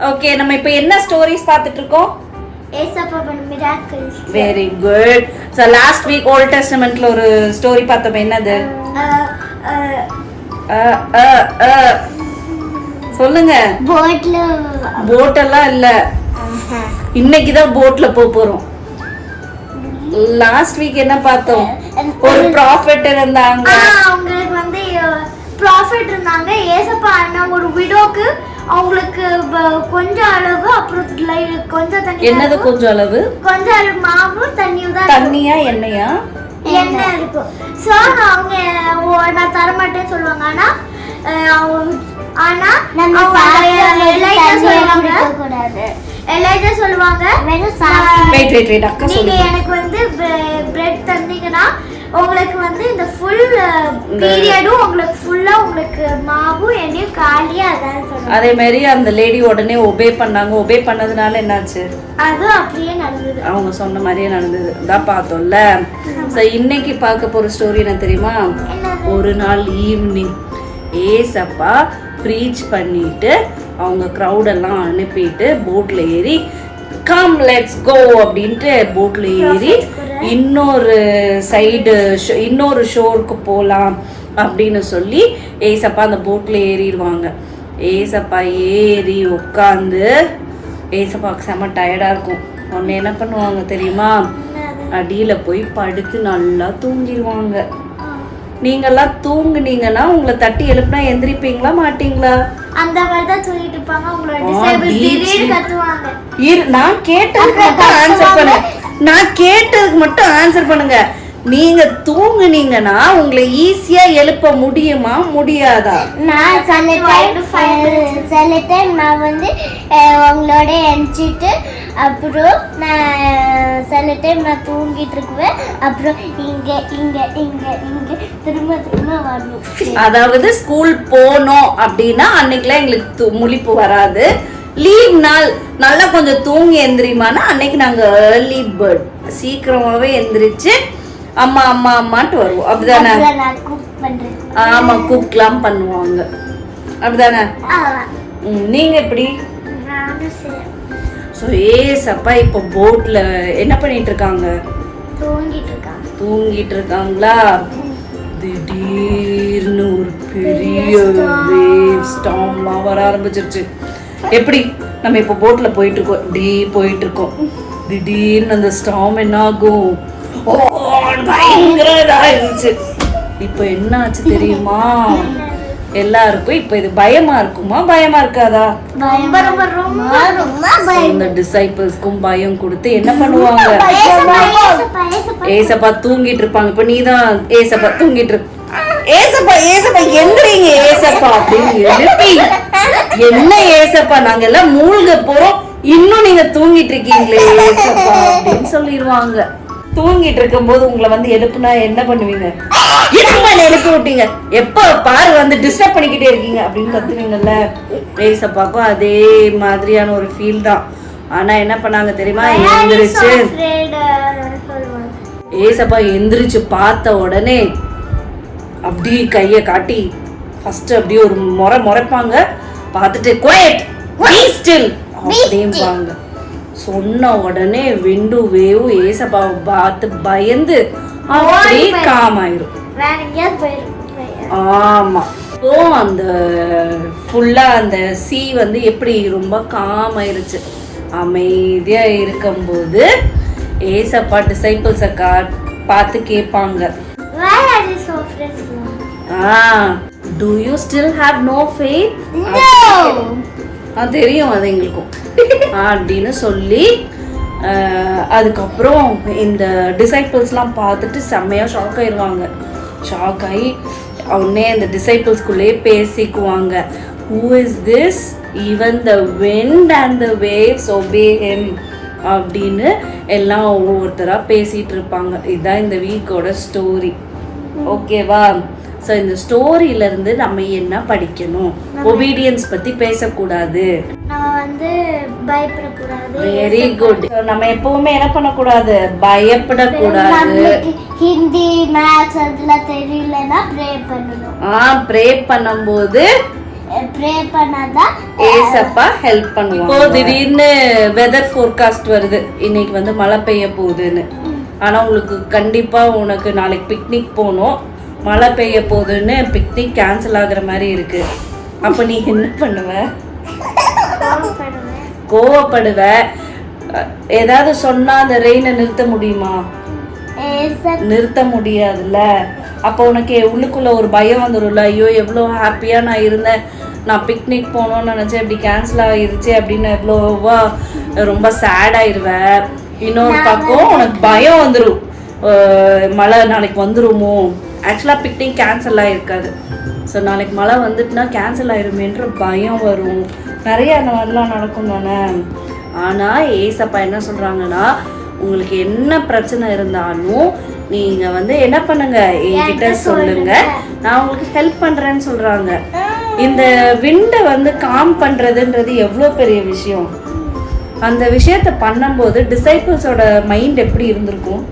Okay, நம்ம இப்போ என்ன ஸ்டோரிஸ் பார்த்துட்டு இருக்கோம்? ஏசப்பா பண்ண miracles. Very good. So last week old டெஸ்டமென்ட்ல ஒரு ஸ்டோரி பார்த்தோம். என்னது? சொல்லுங்க. போட் எல்லாம் இல்ல, இன்னைக்கு தான் போட்ல போறோம். லாஸ்ட் வீக் என்ன பார்த்தோம்? ஒரு ப்ராஃபெட் இருந்தாங்க. அவங்களுக்கு வந்து ப்ராஃபெட் இருந்தாங்க. ஏசப்பா அண்ணா ஒரு விடோக்கு அவங்களுக்கு கொஞ்சம் அளவு, அப்புறம் கொஞ்சம் தண்ணி. என்னது கொஞ்சம் அளவு? கொஞ்சம் அளவு மாவு தண்ணியும் தான். தண்ணியா எண்ணெயா? எண்ணெய் இருக்கும். ஸோ அவங்க நான் தரமாட்டேன்னு சொல்லுவாங்க. ஆனா எல்லாம் சொல்லுவாங்க நீங்க எனக்கு வந்து பிரெட் தந்தீங்கன்னா உங்களுக்கு வந்து இந்த ஃபுல் பீரியடும் உங்களுக்கு ஃபுல்லா உங்களுக்கு மாவு எண்ணெயும் காலியா அதான் சொல்லுவாங்க. அதே மாதிரி அந்த லேடி உடனே ஒபே பண்ணாங்க. ஒபே பண்ணதுனால என்னாச்சு? அது அப்படியே நடந்தது. அவங்க சொன்ன மாதிரியே நடந்தது. தான் பார்த்தோம்ல. இன்னைக்கு பார்க்க போற ஸ்டோரி என்ன தெரியுமா? ஒரு நாள் ஈவினிங் ஏசப்பா ப்ரீச் பண்ணிட்டு அவங்க க்ரௌட் எல்லாம் அனுப்பிட்டு போட்ல ஏறி கம் லெட்ஸ் கோ அப்படின்ட்டு போட்ல ஏறி இன்னொரு சைடு இன்னொரு ஷோருக்கு போகலாம் அப்படின்னு சொல்லி ஏசப்பா அந்த போட்ல ஏறிடுவாங்க. ஏசப்பா ஏறி உட்காந்து ஏசப்பாக்கு செம்ம டயர்டா இருக்கும். உடனே என்ன பண்ணுவாங்க தெரியுமா? அடியில போய் படுத்து நல்லா தூங்கிடுவாங்க. நீங்கெல்லாம் தூங்குனீங்கன்னா உங்களை தட்டி எழுப்புனா எந்திரிப்பீங்களா மாட்டீங்களா? அந்த மாதிரி தான் சொல்லிட்டு இருப்பாங்க. உங்களோட டிசேபிள் திடீர்னு கத்துவாங்க. நான் கேட்டதுக்கு மட்டும் ஆன்சர் பண்ணுங்க. நான் கேட்டதுக்கு மட்டும் ஆன்சர் பண்ணுங்க. நீங்க தூங்குனீங்கன்னா உங்களை ஈஸியா எழுப்ப முடியுமா முடியாதா? நான் சில டைம் நான் வந்து உங்களோட எந்திரிச்சிட்டு அப்புறம் நான் சில டைம் நான் தூங்கிட்டு இருக்குவேன். அப்புறம் இங்க இங்க இங்க இங்க திரும்ப திரும்ப வரணும். அதாவது ஸ்கூல் போனோம் அப்படின்னா அன்னைக்குலாம் எங்களுக்கு முழிப்பு வராது. லீவ் நாள் நல்லா கொஞ்சம் தூங்கி எந்திரிமானா அன்னைக்கு நாங்க ஏர்லி பேர்ட் சீக்கிரமாவே எந்திரிச்சு அம்மா அம்மா அம்மாட்டு வருவோம். அப்படிதானே? ஆமா, குக்லாம் பண்ணுவாங்க. அப்படிதானே? நீங்க எப்படி? ஸோ ஏசப்பா இப்போ போட்ல என்ன பண்ணிட்டு இருக்காங்க? தூங்கிட்டு இருக்காங்களா? திடீர்னு ஒரு பெரிய வேவ் ஸ்டார்ம்லாம் வர ஆரம்பிச்சிருச்சு. எப்படி? நம்ம இப்போ போட்ல போயிட்டு இருக்கோம், இப்படி போயிட்டு இருக்கோம். திடீர்னு அந்த ஸ்டார்ம் என்ன ஆகும்? பயங்கர இதாயிருச்சு. இப்போ என்ன ஆச்சு தெரியுமா? எல்லாருக்கும் இப்போ இது பயமா இருக்குமா பயமா இருக்காதா? இந்த டிசைபிள்ஸ்க்கும் பயம் கொடுத்து என்ன பண்ணுவாங்க? ஏசப்பா தூங்கிட்டு இருப்பாங்க. இப்ப நீதான் ஏசப்பா தூங்கிட்டு இருக்கு. ஏசப்பா ஏசப்பா எந்திரிங்க ஏசப்பா அப்படின்னு எழுப்பி, என்ன ஏசப்பா நாங்க எல்லாம் மூழ்க போறோம், இன்னும் நீங்க தூங்கிட்டு இருக்கீங்களே ஏசப்பா அப்படின்னு சொல்லிடுவாங்க. தூங்கிட்டு இருக்கும் போது உங்களை வந்து எழுப்புனா என்ன பண்ணுவீங்க? எழுப்பி விட்டீங்க, எப்ப பாரு வந்து டிஸ்டர்ப் பண்ணிக்கிட்டே இருக்கீங்க அப்படின்னு கத்துவீங்கல்ல. ஏசப்பாக்கும் அதே மாதிரியான ஒரு ஃபீல் தான். ஆனா என்ன பண்ணாங்க தெரியுமா? எந்திரிச்சு ஏசப்பா எந்திரிச்சு பார்த்த உடனே அப்படியே கைய காட்டி ஃபர்ஸ்ட் அப்படியே ஒரு முறைப்பாங்க. பார்த்துட்டு குவைட் பீ ஸ்டில் அப்படிம்பாங்க. சொன்ன உடனே விண்டு வேவ் ஏசப்பாவை பார்த்து பயந்து அப்படியே காம் ஆயிரும். ஆமா, அந்த ஃபுல்லா அந்த சீ வந்து எப்படி ரொம்ப காம் ஆயிருச்சு. அமைதியா இருக்கும்போது ஏசப்பா டிசைபிள்ஸை பார்த்து கேட்பாங்க, do you still have no faith? தெரியும் அது எங்களுக்கும் அப்படின்னு சொல்லி அதுக்கப்புறம் இந்த டிசைபிள்ஸ்லாம் பார்த்துட்டு செம்மையாக ஷாக் ஆயிடுவாங்க. ஷாக் ஆகி உடனே அந்த டிசைபிள்ஸ்குள்ளேயே பேசிக்குவாங்க, who is this? even the wind and the waves obey him அப்படின்னு எல்லாம் ஒவ்வொருத்தராக பேசிகிட்டு இருப்பாங்க. இதுதான் இந்த வீக்கோட ஸ்டோரி. ஓகேவா? ஸோ இந்த ஸ்டோரியிலேருந்து நம்ம என்ன படிக்கணும்? ஒபீடியன்ஸ் பற்றி பேசக்கூடாது, பயப்படக்கூடாது. Very good. நம்ம எப்பவுமே என்ன பண்ணக்கூடாது? பயப்படக்கூடாது. ஹிந்தி மேத்ஸ் அதெல்லாம் தெரியலனா ப்ரே பண்ணணும். ப்ரே பண்ணும்போது ப்ரே பண்ணாதான் ஏசப்பா ஹெல்ப் பண்ணுவாங்க. இப்போ திடீர்னு வெதர் ஃபோர்காஸ்ட் வருது, இன்னைக்கு வந்து மழை பெய்ய போகுதுன்னு. ஆனா உங்களுக்கு கண்டிப்பா உனக்கு நாளைக்கு பிக்னிக் போகணும், மழை பெய்ய போகுதுன்னு பிக்னிக் கேன்சல் ஆகுற மாதிரி இருக்கு. அப்ப நீ என்ன பண்ணுவ? கோவப்படுவ. ஏதாவது சொன்னா அந்த ரெயினை நிறுத்த முடியுமா? நிறுத்த முடியாதுல்ல. அப்போ உனக்கு உள்ளுக்குள்ள ஒரு பயம் வந்துடும்ல, ஐயோ எவ்வளோ ஹாப்பியா நான் இருந்தேன், நான் பிக்னிக் போகணும்னு நினைச்சேன், இப்படி கேன்சல் ஆகிருச்சு அப்படின்னு எவ்வளோவா ரொம்ப சேட் ஆயிடுவேன். இன்னொரு பக்கம் உனக்கு பயம் வந்துடும், மழை நாளைக்கு வந்துருமோ. ஆக்சுவலாக பிக்னிக் கேன்சல் ஆகிருக்காது. ஸோ நாளைக்கு மழை வந்துட்டுனா கேன்சல் ஆயிருமேன்ற பயம் வரும். நிறைய அந்த மாதிரிலாம் நடக்கும் தானே. ஆனால் ஏசப்பா என்ன சொல்கிறாங்கன்னா, உங்களுக்கு என்ன பிரச்சனை இருந்தாலும் நீங்கள் வந்து என்ன பண்ணுங்க, என்கிட்ட சொல்லுங்க, நான் உங்களுக்கு ஹெல்ப் பண்ணுறேன்னு சொல்கிறாங்க. இந்த விண்டை வந்து காம் பண்ணுறதுன்றது எவ்வளோ பெரிய விஷயம். அந்த விஷயத்த பண்ணும்போது டிசைபிள்ஸோட மைண்ட் எப்படி இருந்திருக்கும்?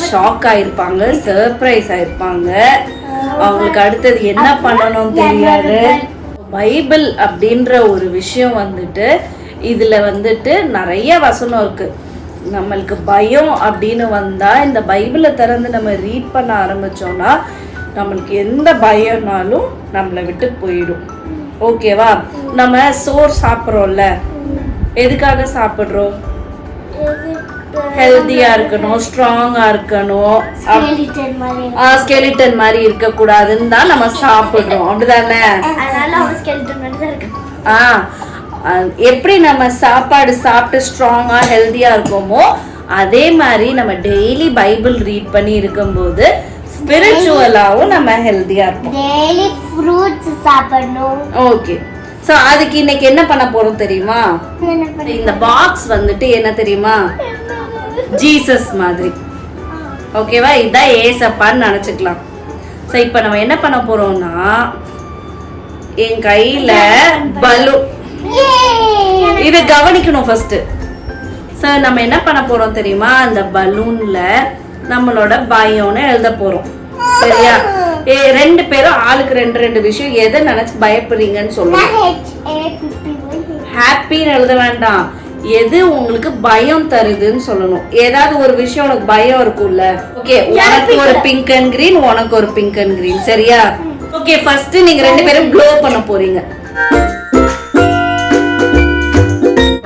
ஷாக் ஆயிருப்பாங்க, சர்ப்ரைஸ் ஆயிருப்பாங்க. அவங்களுக்கு அடுத்தது என்ன பண்ணணும் தெரியாது. பைபிள் அப்படின்ற ஒரு விஷயம் வந்துட்டு இதுல வந்துட்டு நிறைய வசனம் இருக்கு. நம்மளுக்கு பயம் அப்படின்னு வந்தா இந்த பைபிளை திறந்து நம்ம ரீட் பண்ண ஆரம்பிச்சோம்னா நம்மளுக்கு எந்த பயம்னாலும் நம்மளை விட்டு போயிடும். ஓகேவா? நம்ம சோறு சாப்பிட்றோம்ல, எதுக்காக சாப்பிட்றோம்? ஹெல்தியா இருக்கணும், ஸ்ட்ராங்கா இருக்கணும், ஸ்கெலிட்டன் மாதிரி இருக்க கூடாதுன்னு தான் நம்ம சாப்பிடுறோம். அப்படிதானே? எப்படி நம்ம சாப்பாடு சாப்பிட்டு ஸ்ட்ராங்கா ஹெல்தியா இருக்கோமோ அதே மாதிரி நம்ம டெய்லி பைபிள் ரீட் பண்ணி இருக்கும்போது ஸ்பிரிச்சுவலாவும் நம்ம ஹெல்தியா இருப்போம். டெய்லி ஃப்ரூட்ஸ் சாப்பிடணும். ஓகே. சோ அதுக்கு இன்னைக்கு என்ன பண்ண போறோம் தெரியுமா? இந்த பாக்ஸ் வந்துட்டு என்ன தெரியுமா? ஜீசஸ் மாதிரி. ஓகேவா? இதான் ஏசப்பான்னு நினைச்சுக்கலாம். சோ இப்போ நம்ம என்ன பண்ண போறோம்னா, என் கையில பலூன், இதை கவனிக்கணும் ஃபர்ஸ்ட். சோ நம்ம என்ன பண்ண போறோம் தெரியுமா? அந்த பலூன்ல நம்மளோட பயம்னு எழுத போறோம். சரியா? ரெண்டு பேரும் ஆளுக்கு ரெண்டு ரெண்டு விஷயம் எதை நினைச்சு பயப்படுறீங்கன்னு சொல்லுங்க. ஹாப்பின்னு எழுத வேண்டாம், எது உங்களுக்கு பயம் தருதுன்னு சொல்லணும். ஏதாவது ஒரு விஷயம் உனக்கு பயம் இருக்கும்ல. ஓகே, உனக்கு ஒரு பிங்க் அண்ட் கிரீன், உனக்கு ஒரு பிங்க் அண்ட் கிரீன். சரியா? ஓகே, ஃபர்ஸ்ட் நீங்க ரெண்டு பேரும் க்ளோ பண்ண போறீங்க.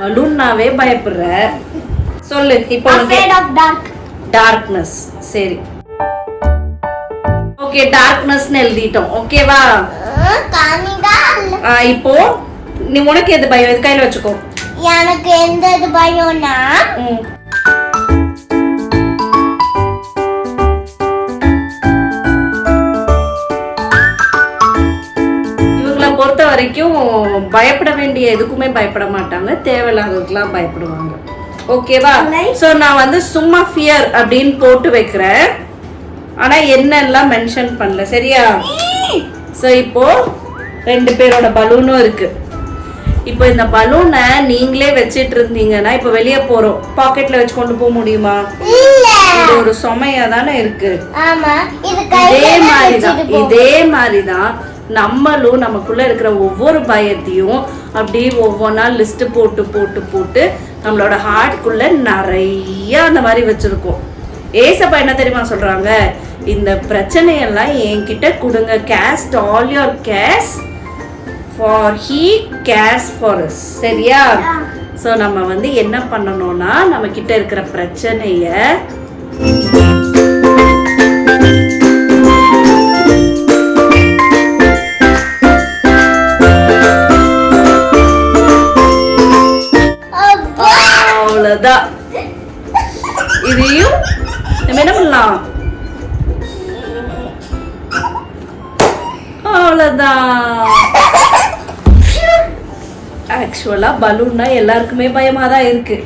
பலூன்னாவே பயப்படுற, சொல்லு. இப்போ டார்க்னஸ். சரி, ஓகே, டார்க்னஸ்னு எழுதிட்டோம். ஓகேவா? இப்போ நீ உனக்கு எது பயம்? இது கையில வச்சுக்கோ. எனக்கு எந்த இது பயம்னா, இவங்களை பொறுத்த வரைக்கும் பயப்பட வேண்டிய எதுக்குமே பயப்பட மாட்டாங்க, தேவையில்லாததுக்கெல்லாம் பயப்படுவாங்க. ஓகேவா? சோ நான் வந்து சும்மா ஃபியர் அப்படின்னு போட்டு வைக்கிறேன், ஆனா என்னெல்லாம் மென்ஷன் பண்ணல. சரியா? சோ இப்போ ரெண்டு பேரோட பலூனும் இருக்கு. இப்போ இந்த பலூனை நீங்களே வச்சிட்டு இருந்தீங்கன்னா இப்போ வெளியே போறோம், பாக்கெட்ல வச்சு கொண்டு போக முடியுமா? இது ஒரு சுமையா தானே இருக்கு. இதே மாதிரிதான் நம்மளும் நமக்குள்ள இருக்கிற ஒவ்வொரு பயத்தையும் அப்படியே ஒவ்வொன்றா லிஸ்ட் போட்டு போட்டு போட்டு நம்மளோட ஹார்ட்குள்ள நிறைய அந்த மாதிரி வச்சிருக்கோம். ஏசப்பா என்ன தெரியுமா சொல்றாங்க? இந்த பிரச்சனையெல்லாம் என்கிட்ட கொடுங்க, cast all your cares for he cares for us. சரியா? சோ நம்ம வந்து என்ன பண்ணணும்னா, நம்ம கிட்ட இருக்கிற பிரச்சனைய அவ்வளவுதான். இதையும் நம்ம என்ன பண்ணலாம்? அவ்வளவுதான். ஆக்சுவலா பலூன்னா எல்லாருக்குமே பயமா தான் இருக்கு.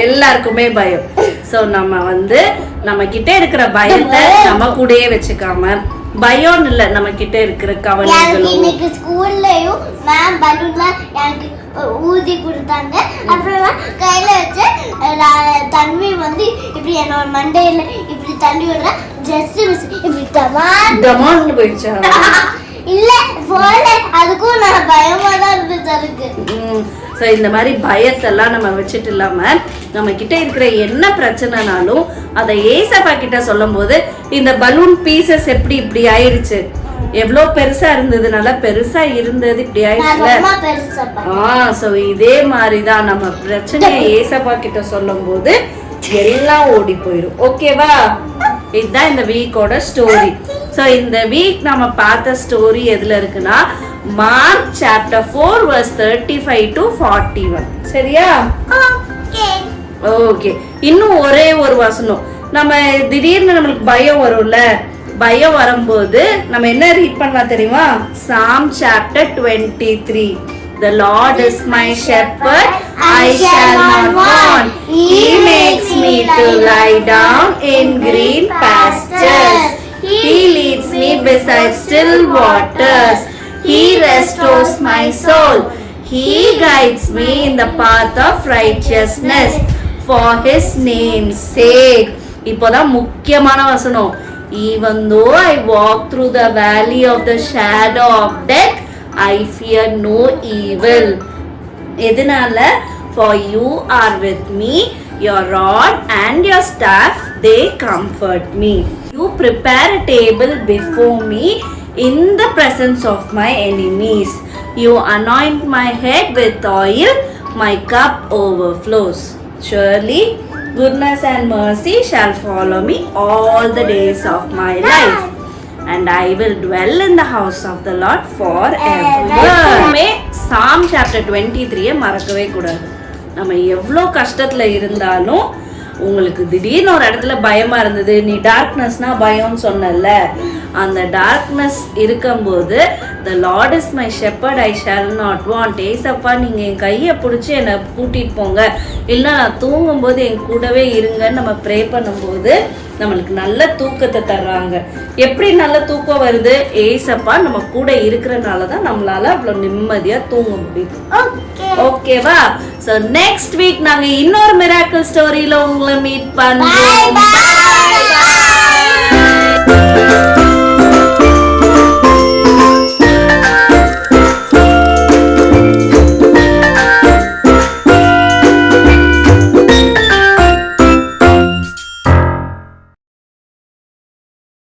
எல்லாருக்குமே பயம். சோ நம்ம வந்து நம்ம கிட்ட இருக்கிற பயத்தை நம்ம கூடயே வச்சுக்காம பயம் இல்ல நம்ம கிட்ட இருக்கிற கவலைகளும். இன்னைக்கு ஸ்கூல்லயும் மேம் பலூன்ல எனக்கு ஊதி கொடுத்தாங்க. அப்புறமா கையில வச்சு தண்ணி வந்து இப்படி என்னோட மண்டையில இப்படி தண்ணி விடுற ஜஸ்ட் மிஸ் இப்படி டமான்னு போயிடுச்சா? இல்ல போல அதுக்கும் நான் பயமா தான் இருந்துச்சு அதுக்கு. ஸோ இந்த மாதிரி பயத்தெல்லாம் நம்ம வச்சுட்டு இல்லாம நம்ம கிட்ட இருக்கிற என்ன பிரச்சனைனாலும் அதை ஏசப்பா கிட்ட சொல்லும் போது இந்த பலூன் பீசஸ் எப்படி இப்படி ஆயிடுச்சு, எவ்வளோ பெருசா இருந்தது, நல்லா பெருசா இருந்தது, இப்படி ஆயிடுச்சுல. ஸோ இதே மாதிரிதான் நம்ம பிரச்சனையை ஏசப்பா கிட்ட சொல்லும் போது எல்லாம் ஓடி போயிடும். ஓகேவா? இதுதான் இந்த வீக்கோட ஸ்டோரி. ஸோ இந்த வீக் நம்ம பார்த்த ஸ்டோரி எதுல இருக்குன்னா மார்க் சாப்டர் 4 verse 35 to 41. சரியா? ஓகே. இன்னும் ஒரே ஒரு வசனம். நம்ம திடீர்னு நம்மளுக்கு பயம் வரும்ல, பயம் வரும்போது நம்ம என்ன ரீட் பண்ணலாம் தெரியுமா? Psalm chapter 23. The Lord is my shepherd, I shall not want. He makes me to lie down in green pastures. He leads me beside still waters. He restores my soul. He guides me in the path of righteousness for his name's sake. இப்போதான் முக்கியமான வசனம். Even though I walk through the valley of the shadow of death, I fear no evil. எதனால? For you are with me, your rod and your staff, they comfort me. You prepare a table before me in the presence of my enemies. You anoint my head with oil, my cup overflows. Surely goodness and mercy shall follow me all the days of my life, and I will dwell in the house of the Lord forever. Psalm chapter 23 மறக்கவே கூடாது. நம்ம எவ்வளோ கஷ்டத்துல இருந்தாலும் உங்களுக்கு திடீர்னு ஒரு இடத்துல பயமா இருந்தது, நீ டார்க்னஸ்னா பயம்னு சொன்னல, அந்த டார்க்னஸ் இருக்கும்போது the Lord is my shepherd, I shall not want. ஏசப்பா நீங்க என் கையை பிடிச்சி என்னை கூட்டிட்டு போங்க, இல்லை நான் தூங்கும்போது என் கூடவே இருங்கன்னு நம்ம ப்ரே பண்ணும்போது நம்மளுக்கு நல்ல தூக்கத்தை தர்றாங்க. எப்படி நல்ல தூக்கம் வருது? ஏசப்பா நம்ம கூட இருக்கிறனால தான் நம்மளால அவ்வளோ நிம்மதியா தூங்க முடியுது. ஓகேவா? ஸோ நெக்ஸ்ட் வீக் நாங்க இன்னொரு மிராக்கிள் ஸ்டோரியில உங்களை மீட் பண்ணுவோம்.